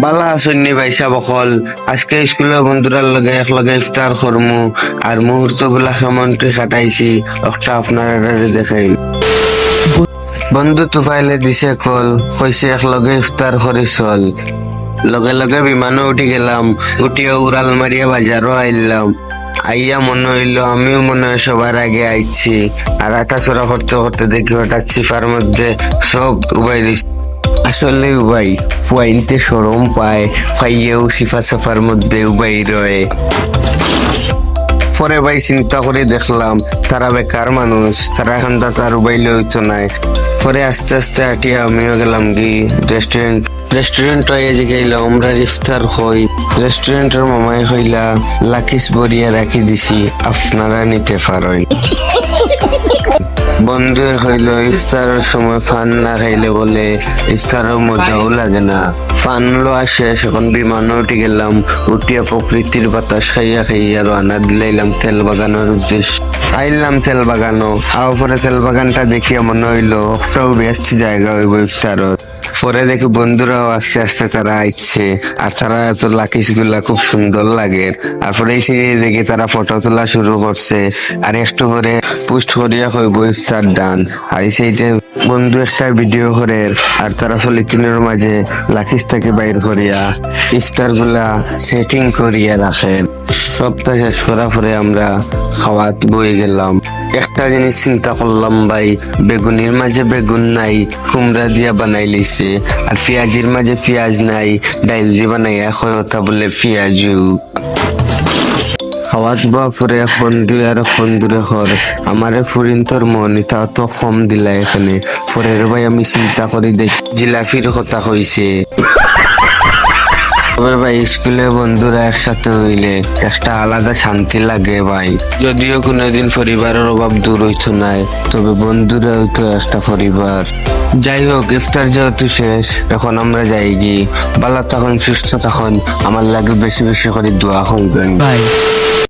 বালা আসন্নি ভাইসা বকল আজকে স্কুলের বন্ধুরার লগে একলগে ইফতার করমু আর মুহূর্ত গুলা কেমন কি কাটাইছি একটা আপনারা দেখাই। বন্ধু তুফাইলে দিছে কল কইছে একলগে ইফতার করি চল। লগে লগে বিমানে উঠি গেলাম, উঠিয়া উড়াল মারিয়া বাজারও আইলাম। আইয়া মনে হইলো আমিও মনে হয় সবার আগে আইছি। আর আটাচড়া করতে করতে দেখি হঠাৎ সিফার মধ্যে সব উবাই দিচ্ছে। আসলে উবাই পুয়াইনতে সরম পায়, ফাইয়েও সিফা সাফার মধ্যে উবাই রয়ে। পরে ভাই চিন্তা করে দেখলাম তারা বেকার মানুষ, তারা এখন তার উবাইলে হইতো নাই। পরে আস্তে আস্তে হাঁটিয়া আমিও গেলাম কি রেস্টুরেন্ট হয়ে যে গেলাম আমরা ইফতার হই। রেস্টুরেন্টের মামাই হইলা লাকিস বরিয়া রাখি দিছি, আপনারা নিতে পারেন। বন্ধু হইল ইফতারের সময় ফান না খাইলে বলে ইফতারের মজাও লাগে না। পান লোয়া শেষ, এখন বিমানে উঠে গেলাম। উঠিয়া প্রকৃতির বাতাস খাইয়া খাইয়া রানা দিলাইলাম তেল বাগানের উদ্দেশ্য। আইলাম তেল বাগানো, আও পরে তেল বাগানটা দেখিয়া মনে হইলো একটাও বেস্ট জায়গা হইব ইফতারের। পরে দেখি বন্ধুরাও আস্তে আস্তে তারা আইচ্ছে, আর তারা এত লাকিস গুলা খুব সুন্দর লাগে। তারপরে দেখি তারা ফটো তোলা শুরু করছে, আর একটু করে পোস্ট করিয়া হইব ইফতার ডান। আর সেইটা বন্ধু একটা ভিডিও করে, আর তারা পলিথিনের মাঝে লাকিস থেকে বাইর করিয়া ইফতার গুলা সেটিং করিয়া রাখেন। সবটা শেষ করার পরে আমরা খাওয়াত বয়ে গেলাম। একটা জিনিস চিন্তা করলাম ভাই, বেগুনির মাঝে বেগুন নাই, কুমড়া দিয়া বানাই লিছে। আর পেঁয়াজির মাঝে পেঁয়াজ নাই, ডাইল দিয়ে বানাই এখন কথা বলে পেঁয়াজু। খাওয়াত বা পরে বন্ধু আর বন্ধুরে ঘর আমারে ফুরিন তোর মন এটা তো কম দিলা এখানে। পরের ভাই আমি চিন্তা করি দেখ জিলাপির কথা কইছে। তবে ভাই স্কুলে বন্ধুরা একসাথে হইলে একটা আলাদা শান্তি লাগে ভাই। যদিও কোনোদিন পরিবারের অভাব দূর হইতো নাই, তবে বন্ধুরা হইতো একটা পরিবার। যাই হোক, ইফতার যেহেতু শেষ, এখন আমরা যাই গি। ভালো তখন সুস্থ তখন আমার লাগে বেশি বেশি করে দোয়া করবেন ভাই।